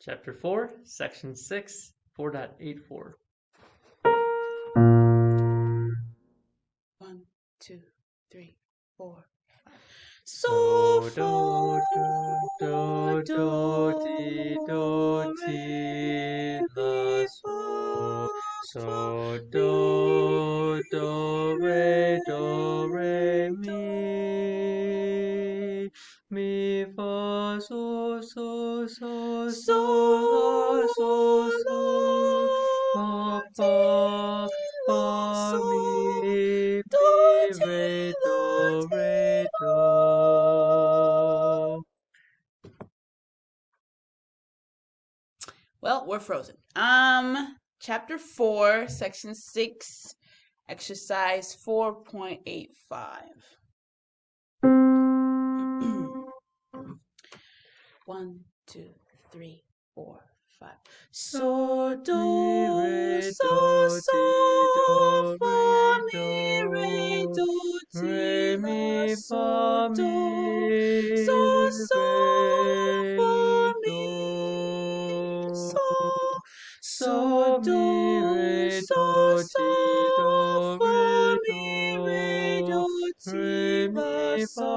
Chapter 4, Section 6, 4.84. 1, 2, 3, 4. So do do do ti do ti la so do re mi fa so la fa fa mi re do. Well, we're frozen. Chapter 4, Section 6, Exercise 4.85. 1, 2, 3, 4, 5. So do fa mi re do ti la so fa mi so do fa mi re do ti la so